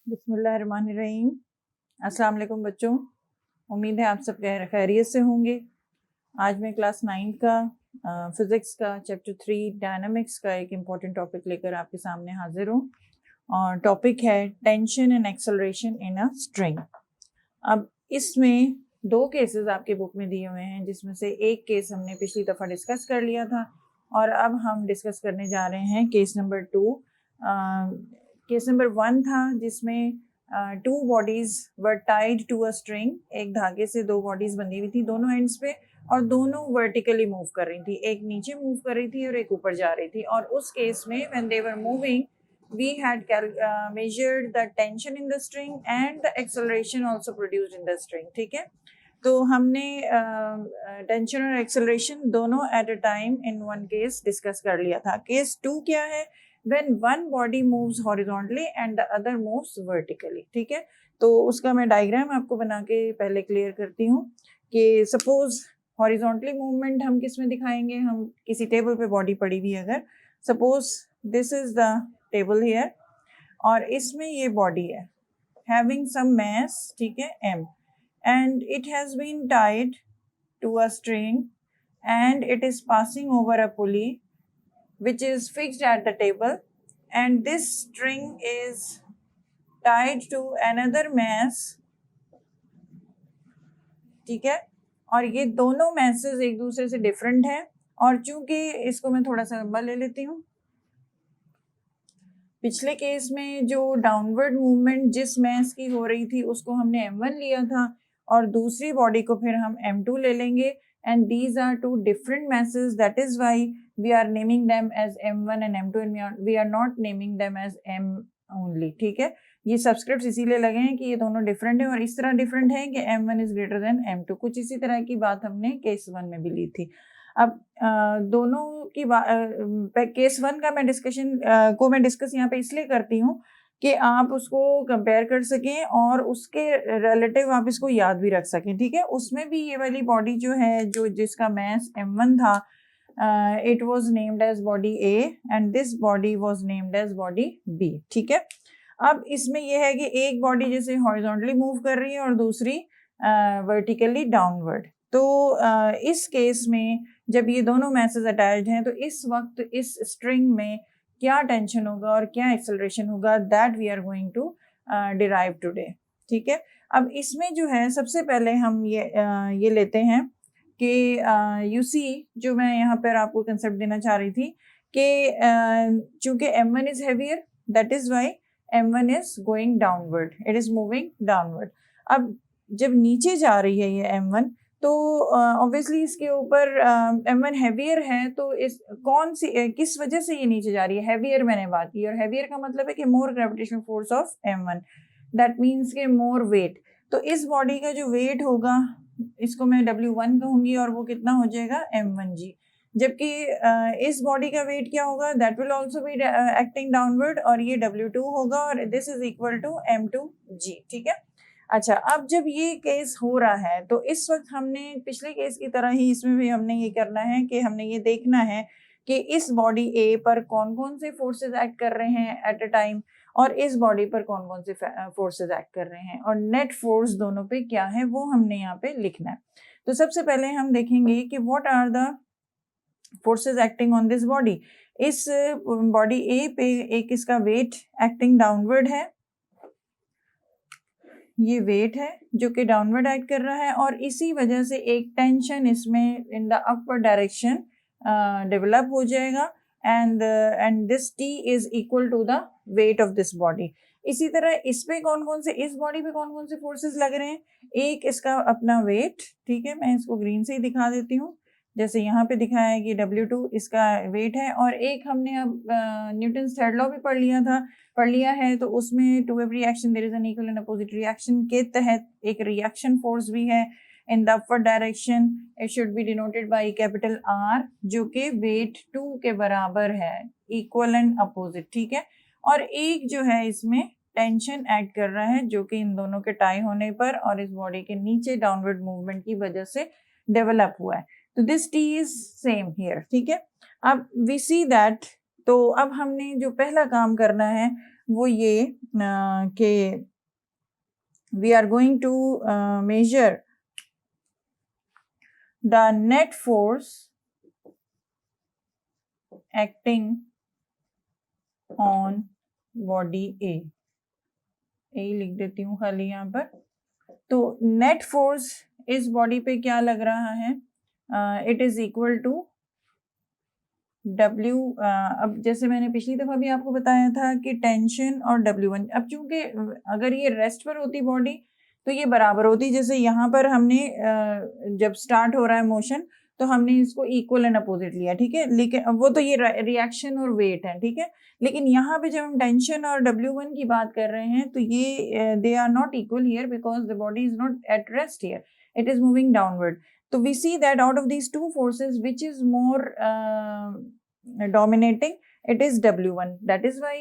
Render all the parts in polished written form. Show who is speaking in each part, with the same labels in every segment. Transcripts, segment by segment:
Speaker 1: बिस्मिल्लाहिर्रहमानिर्रहीम। अस्सलाम वालेकुम बच्चों, उम्मीद है आप सब खैरियत से होंगे। आज मैं क्लास 9 का फिज़िक्स का चैप्टर 3 डायनामिक्स का एक इम्पॉर्टेंट टॉपिक लेकर आपके सामने हाजिर हूँ और टॉपिक है tension and acceleration in a string. अब इसमें दो केसेस आपके बुक में दिए हुए हैं, जिसमें से एक केस हमने पिछली दफ़ा डिस्कस कर लिया था और अब हम डिस्कस करने जा रहे हैं केस नंबर 2। केस नंबर 1 था जिसमें two bodies were tied to a string. एक धागे से दो बॉडीज बंधी हुई थी दोनों एंड्स पे और दोनों वर्टिकली मूव कर रही थी, एक नीचे मूव कर रही थी और एक ऊपर जा रही थी। और उस केस में when they were moving we had measured the tension in the string and the acceleration also produced in the string। ठीक है, तो हमने टेंशन और एक्सेलरेशन दोनों at a time in one case discuss कर लिया था। केस 2 क्या है? when one body moves horizontally and the other moves vertically। ठीक है, तो उसका मैं डायग्राम आपको बना के पहले क्लियर करती हूँ कि सपोज हॉरिजॉन्टली मूवमेंट हम किस में दिखाएंगे। हम किसी टेबल पे बॉडी पड़ी हुई, अगर suppose this is the table here और इसमें ये बॉडी है हैविंग सम मास, ठीक है, m, and it has been tied to a string and it is passing over a pulley which is fixed at the table, and this string is tied to another mass। ठीक है, और ये दोनों message एक दूसरे से different है। और चूंकि इसको मैं थोड़ा सा लंबा ले लेती हूँ, पिछले केस में जो डाउनवर्ड मूवमेंट जिस मैस की हो रही थी उसको हमने m1 लिया था और दूसरी बॉडी को फिर हम m2 ले लेंगे, and these are two different message, that is why we are naming them as m1 and m2 and we are not naming them as m only. ठीक है, ये सब्सक्रिप्ट इसीलिए लगे हैं कि ये दोनों डिफरेंट है और इस तरह डिफरेंट है कि m1 is greater than m2। कुछ इसी तरह की बात हमने केस 1 में भी ली थी। अब दोनों की केस 1 का मैं डिस्कस यहाँ पे इसलिए करती हूँ कि आप उसको कंपेयर कर सकें और उसके रिलेटिव आप इसको याद भी रख सकें। ठीक है, उसमें भी ये वाली बॉडी जो है जो जिसका मास m1 था, it was named as body A and this body was named as body B। ठीक है, अब इसमें यह है कि एक बॉडी जैसे हॉरिजॉन्टली मूव कर रही है और दूसरी वर्टिकली डाउनवर्ड। तो इस केस में जब ये दोनों मैसेज अटैच्ड हैं तो इस वक्त इस स्ट्रिंग में क्या टेंशन होगा और क्या एक्सेलरेशन होगा, that we are going to derive today. ठीक है, अब इसमें जो है सबसे पहले हम ये लेते हैं कि यू सी, जो मैं यहाँ पर आपको कंसेप्ट देना चाह रही थी कि चूंकि m1 is heavier, that is why m1 is going downward, it is moving downward। अब जब नीचे जा रही है ये m1 तो ऑब्वियसली इसके ऊपर m1 हैवियर है, तो इस किस वजह से ये नीचे जा रही है? हैवियर मैंने बात की, और हैवियर का मतलब है कि more gravitational force of m1, that means के मोर वेट। तो इस बॉडी का जो वेट होगा इसको मैं w1 कहूँगी और वो कितना हो जाएगा m1g, जबकि इस बॉडी का वेट क्या होगा? That will also be acting downward और ये w2 होगा और this is equal to m2g। ठीक है, अच्छा, अब जब ये केस हो रहा है तो इस वक्त हमने पिछले केस की तरह ही इसमें भी हमने ये करना है कि हमने ये देखना है कि इस बॉडी A पर कौन कौन से फोर्सेस एक्ट कर रहे हैं एट अ टाइम और इस बॉडी पर कौन कौन से फोर्सेस एक्ट कर रहे हैं और नेट फोर्स दोनों पे क्या है वो हमने यहाँ पे लिखना है। तो सबसे पहले हम देखेंगे कि what are the forces acting on this body. इस बॉडी A पे एक इसका वेट एक्टिंग डाउनवर्ड है, ये वेट है जो कि डाउनवर्ड एक्ट कर रहा है और इसी वजह से एक टेंशन इसमें in the upward direction develop हो जाएगा and this T is equal to the weight of this body. इसी तरह इस पे इस बॉडी पे कौन कौन से फोर्सेस लग रहे हैं? एक इसका अपना वेट, ठीक है, मैं इसको ग्रीन से ही दिखा देती हूँ, जैसे यहाँ पे दिखाया है कि W2 इसका वेट है, और एक हमने अब न्यूटन्स थर्ड लॉ भी पढ़ लिया है, तो उसमें to every action there is an equal and opposite reaction के तहत एक रिएक्शन फोर्स भी है in the upward direction. It should be denoted by capital R जो कि वेट 2 के बराबर है, इक्वल एंड अपोजिट। ठीक है, और एक जो है इसमें टेंशन एक्ट कर रहा है जो कि इन दोनों के टाई होने पर और इस बॉडी के नीचे डाउनवर्ड मूवमेंट की वजह से डेवलप हुआ है। तो this T is same here. ठीक है, अब वी सी दैट, तो अब हमने जो पहला काम करना है वो ये कि we are going to measure the net force acting on body A लिख देती हूँ खाली यहाँ पर। तो नेट फोर्स इस बॉडी पे क्या लग रहा है, it is equal to W। अब जैसे मैंने पिछली दफा भी आपको बताया था कि टेंशन और W1, अब चूंकि अगर ये रेस्ट पर होती बॉडी तो ये बराबर होती, जैसे यहाँ पर हमने जब स्टार्ट हो रहा है मोशन तो हमने इसको इक्वल एंड अपोजिट लिया, ठीक है, लेकिन वो तो ये रिएक्शन और वेट है, ठीक है, लेकिन यहाँ पे जब हम टेंशन और W1 की बात कर रहे हैं तो ये they are not equal here because the body is not at rest here, it is moving downward. So we see that out of these two forces, which is more dominating, it is W1. That is why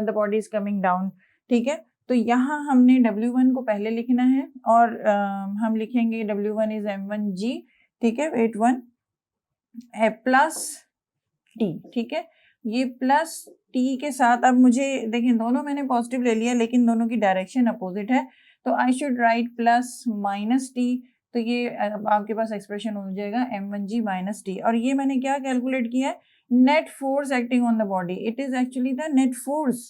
Speaker 1: the body is coming down. ठीक है, तो यहाँ हमने W1 को पहले लिखना है और हम लिखेंगे W1 is M1G, ठीक है, वेट 1 प्लस T, ठीक है, ये प्लस T के साथ, अब मुझे देखिए दोनों मैंने पॉजिटिव ले लिया लेकिन दोनों की डायरेक्शन अपोजिट है, तो आई should right plus minus T, तो ये आपके पास एक्सप्रेशन हो जाएगा M1G माइनस T। और ये मैंने क्या कैलकुलेट किया है, net force acting on the body, it is actually the net force,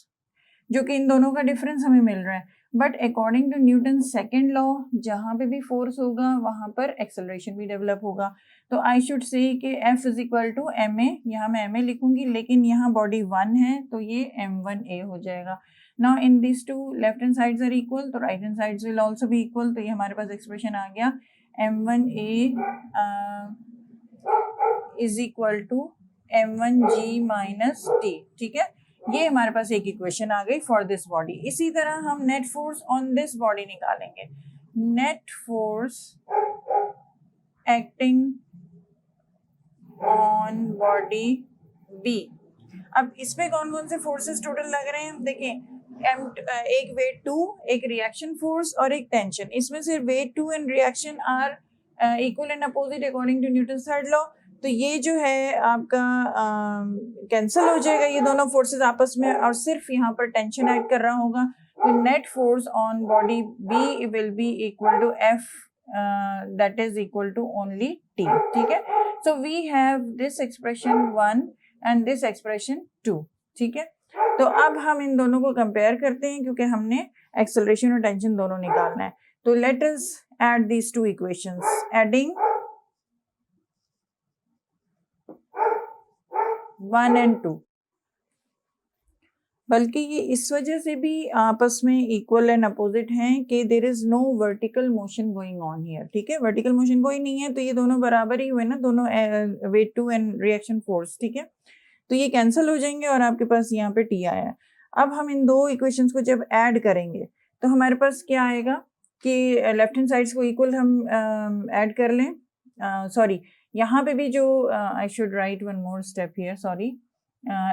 Speaker 1: जो कि इन दोनों का डिफरेंस हमें मिल रहा है। But according to Newton second law, जहाँ पे भी फोर्स होगा वहां पर एक्सेलरेशन भी डेवलप होगा, तो आई शुड से कि F is equal to ma, यहाँ मैं ma लिखूंगी लेकिन यहाँ बॉडी 1 है तो ये M1a हो जाएगा। Now in these two left hand sides are equal, तो right hand sides will also be equal, तो ये हमारे पास एक्सप्रेशन आ गया M1a is equal to M1G minus T, ठीक है, ये हमारे पास एक इक्वेशन आ गई फॉर दिस बॉडी। इसी तरह हम net force on this body निकालेंगे, net force acting on body B। अब इसमें कौन कौन से फोर्सेस टोटल लग रहे हैं, देखिए एक वेट 2, एक रिएक्शन फोर्स और एक टेंशन, इसमें से weight 2 and reaction are equal and opposite according to Newton third law, तो ये जो है आपका कैंसिल हो जाएगा ये दोनों फोर्सेस आपस में, और सिर्फ यहाँ पर टेंशन ऐड कर रहा होगा, तो net force on body B will be equal to F that is equal to only T, ठीक है। So we have this expression 1 and this expression 2, ठीक है। तो अब हम इन दोनों को कंपेयर करते हैं क्योंकि हमने एक्सेलरेशन और टेंशन दोनों निकालना है, तो let us add these two equations, adding 1 and 2, बल्कि ये इस वजह से भी आपस में इक्वल एंड अपोजिट हैं कि there is no vertical motion going on here, ठीक है, वर्टिकल मोशन कोई नहीं है तो ये दोनों बराबर ही हुए ना, दोनों वेट 2 एंड रिएक्शन फोर्स, ठीक है, तो ये कैंसिल हो जाएंगे और आपके पास यहाँ पे T आया है। अब हम इन दो इक्वेशंस को जब ऐड करेंगे तो हमारे पास क्या आएगा कि लेफ्ट हैंड साइड्स को इक्वल हम ऐड कर लें, सॉरी यहाँ पे भी जो I should write one more step here, sorry,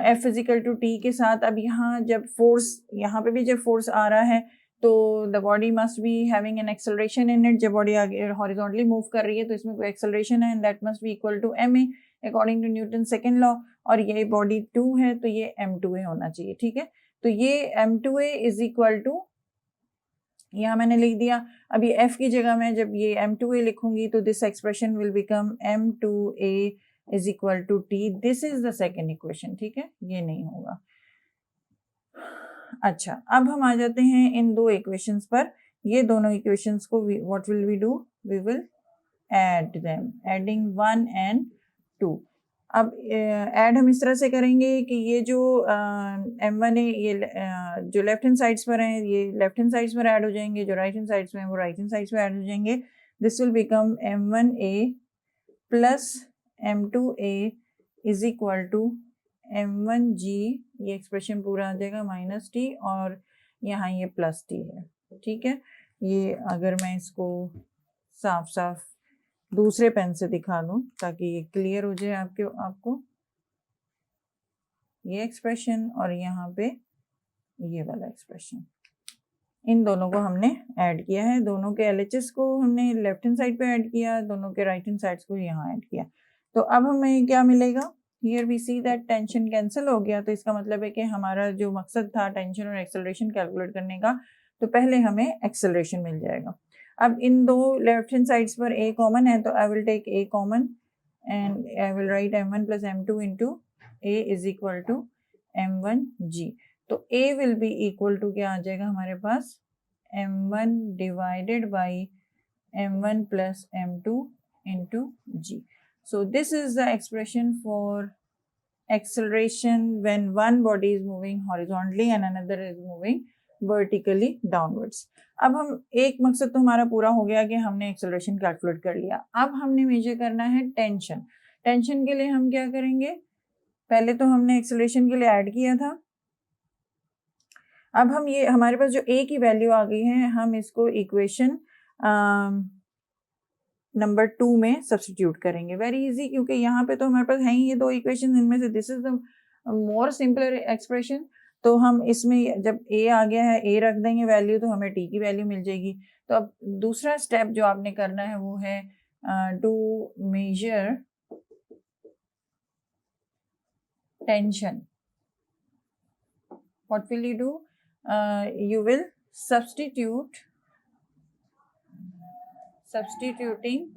Speaker 1: F physical to T के साथ, अब यहाँ जब फोर्स, यहाँ पे भी जब फोर्स आ रहा है तो the body must be having an acceleration in it, जब बॉडी आगे हॉरिजॉन्टली मूव कर रही है तो इसमें कोई एक्सेलरेशन है and that must be equal to ma according to Newton second law, और ये बॉडी 2 है तो ये M2a होना चाहिए, ठीक है, तो ये M2a इज इक्वल टू, यहाँ मैंने लिख दिया, अब ये F की जगह में जब ये M2a लिखूंगी तो this expression will become M2a is equal to T, this is the second equation, ठीक है, ये नहीं होगा। अच्छा, अब हम आ जाते हैं इन दो इक्वेशंस पर, ये दोनों इक्वेशंस को what will we do, we will add them, adding 1 and 2। अब ऐड हम इस तरह से करेंगे कि ये जो M1 है ये जो लेफ्ट हैंड साइड्स पर हैं ये लेफ्ट हैंड साइड्स पर ऐड हो जाएंगे, जो राइट हैंड साइड्स में हैं वो राइट हैंड साइड्स पर ऐड हो जाएंगे, this will become M1a plus M2a is equal to M1g, ये एक्सप्रेशन पूरा आ जाएगा माइनस T और यहाँ ये प्लस T है, ठीक है। ये अगर मैं इसको साफ साफ दूसरे पेन से दिखा दूं ताकि ये क्लियर हो जाए आपको ये एक्सप्रेशन और यहाँ पे ये वाला एक्सप्रेशन, इन दोनों को हमने ऐड किया है, दोनों के LHS को हमने लेफ्ट हैंड साइड पे ऐड किया, दोनों के राइट हैंड साइड्स को यहाँ ऐड किया, तो अब हमें क्या मिलेगा, here we see that tension cancel हो गया, तो इसका मतलब है कि हमारा जो मकसद था टेंशन और एक्सेलरेशन कैलकुलेट करने का, तो पहले हमें एक्सेलरेशन मिल जाएगा। अब इन दो लेफ्ट हैंड साइड्स पर a कॉमन है, तो I will take a common and I will write m1 plus m2 into a is equal to m1g। तो a will be equal to क्या आ जाएगा हमारे पास, m1 divided by m1 plus m2 into g. So this is the expression for acceleration when one body is moving horizontally and another is moving vertically downwards. अब हम एक मकसद तो हमारा पूरा हो गया कि हमने एक्सेलरेशन कैलकुलेट कर लिया। अब हमने मेजर करना है टेंशन। टेंशन के लिए हम क्या करेंगे, पहले तो हमने एक्सेलरेशन के लिए ऐड किया था, अब हम ये हमारे पास जो a की वैल्यू आ गई है, हम इसको इक्वेशन नंबर 2 में सब्स्टिट्यूट करेंगे। वेरी इजी, क्योंकि यहाँ पे तो हमारे पास है ही ये दो इक्वेशन, इनमें से this is the more simpler expression. तो हम इसमें जब a आ गया है, a रख देंगे वैल्यू, तो हमें t की वैल्यू मिल जाएगी। तो अब दूसरा स्टेप जो आपने करना है वो है to measure tension. What will you do, you will substituting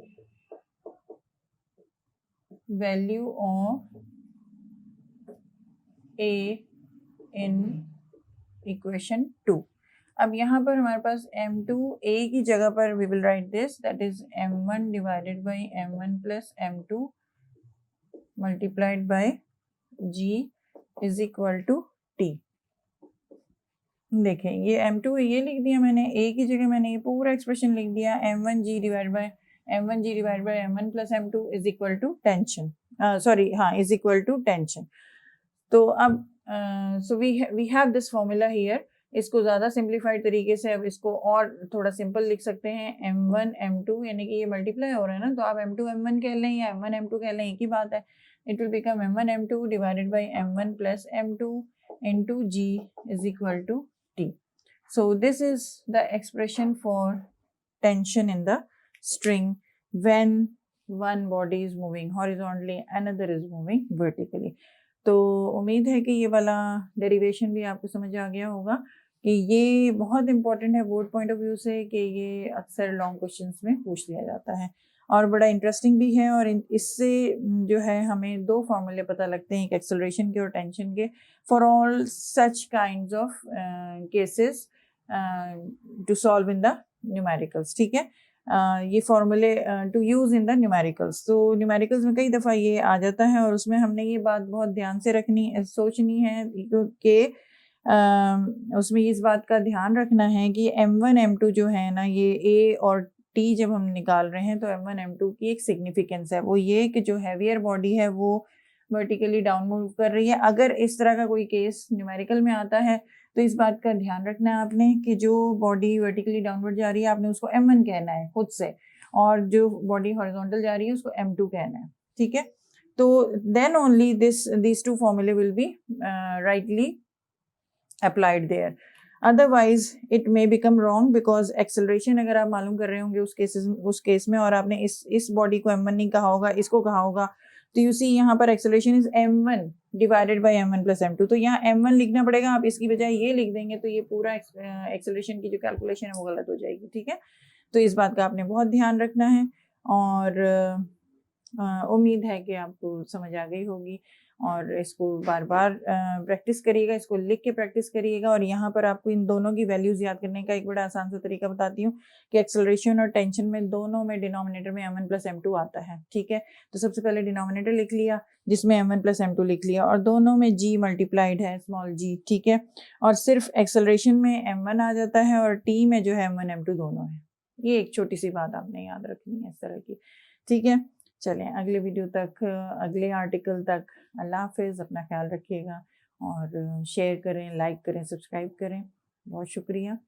Speaker 1: value of a in equation 2। अब यहाँ पर हमारे पास m2 a की जगह पर we will write this, that is m1 divided by m1 plus m2 multiplied by g is equal to t। देखें ये m2 ये लिख दिया मैंने, a की जगह मैंने ये पूरा एक्सप्रेशन लिख दिया, m1g divide by m1 plus m2 is equal to tension, sorry हाँ इज इक्वल टू टेंशन। तो अब so we have this formula here. इसको ज़्यादा सिंप्लीफाइड तरीके से अब इसको और थोड़ा सिंपल लिख सकते हैं, m1 m2 यानी कि ये मल्टीप्लाई हो रहा है ना, तो आप m2 m1 कह लें या m1 m2 कह लें, एक ही बात है। It will become m1 m2 divided by m1 plus m2 into g is equal to t. So this is the expression for tension in the string when one body is moving horizontally, another is moving vertically. तो उम्मीद है कि ये वाला derivation भी आपको समझ आ गया होगा कि ये बहुत इंपॉर्टेंट है बोर्ड पॉइंट ऑफ व्यू से, कि ये अक्सर लॉन्ग क्वेश्चंस में पूछ लिया जाता है और बड़ा इंटरेस्टिंग भी है। और इससे जो है हमें दो फॉर्मूले पता लगते हैं, एक एक्सेलरेशन के और टेंशन के, for all such kinds of cases to solve in the numericals. ठीक है, ये फॉर्मूले to use in the numericals. तो न्यूमेरिकल्स में कई दफ़ा ये आ जाता है और उसमें हमने ये बात बहुत ध्यान से सोचनी है कि उसमें इस बात का ध्यान रखना है कि m1 m2 जो है ना, ये a और t जब हम निकाल रहे हैं तो m1 m2 की एक सिग्निफिकेंस है, वो ये कि जो हैवियर बॉडी है वो वर्टिकली डाउन मूव कर रही है। अगर इस तरह का कोई केस न्यूमेरिकल में आता है तो इस बात का ध्यान रखना है आपने कि जो बॉडी वर्टिकली डाउनवर्ड जा रही है आपने उसको m1 कहना है खुद से, और जो बॉडी हॉरिजॉन्टल जा रही है उसको m2 कहना है। ठीक है, तो then only these two formulae will be rightly applied there, otherwise it may become wrong, because acceleration अगर आप मालूम कर रहे होंगे उस केस में और आपने इस बॉडी को m1 नहीं कहा होगा, इसको कहा होगा, तो यू सी यहाँ पर acceleration is m1 divided by m1 plus m2, तो यहाँ m1 लिखना पड़ेगा, आप इसकी बजाय ये लिख देंगे तो ये पूरा एक्सेलरेशन की जो कैलकुलेशन है वो गलत हो जाएगी। ठीक है, तो इस बात का आपने बहुत ध्यान रखना है और उम्मीद है कि आपको समझ आ गई होगी और इसको बार बार प्रैक्टिस करिएगा, इसको लिख के प्रैक्टिस करिएगा। और यहाँ पर आपको इन दोनों की वैल्यूज़ याद करने का एक बड़ा आसान सा तरीका बताती हूँ कि एक्सेलरेशन और टेंशन में दोनों में डिनोमिनेटर में m1 प्लस m2 आता है। ठीक है, तो सबसे पहले डिनोमिनेटर लिख लिया जिसमें m1 प्लस m2 लिख लिया और दोनों में g मल्टीप्लाइड है, स्मॉल g। ठीक है, और सिर्फ एक्सेलरेशन में m1 आ जाता है और t में जो है m1 m2 दोनों है। ये एक छोटी सी बात आपने याद रखनी है इस तरह की। ठीक है, चलें अगले वीडियो तक, अगले आर्टिकल तक, अल्लाह हाफिज़, अपना ख्याल रखिएगा और शेयर करें, लाइक करें, सब्सक्राइब करें। बहुत शुक्रिया।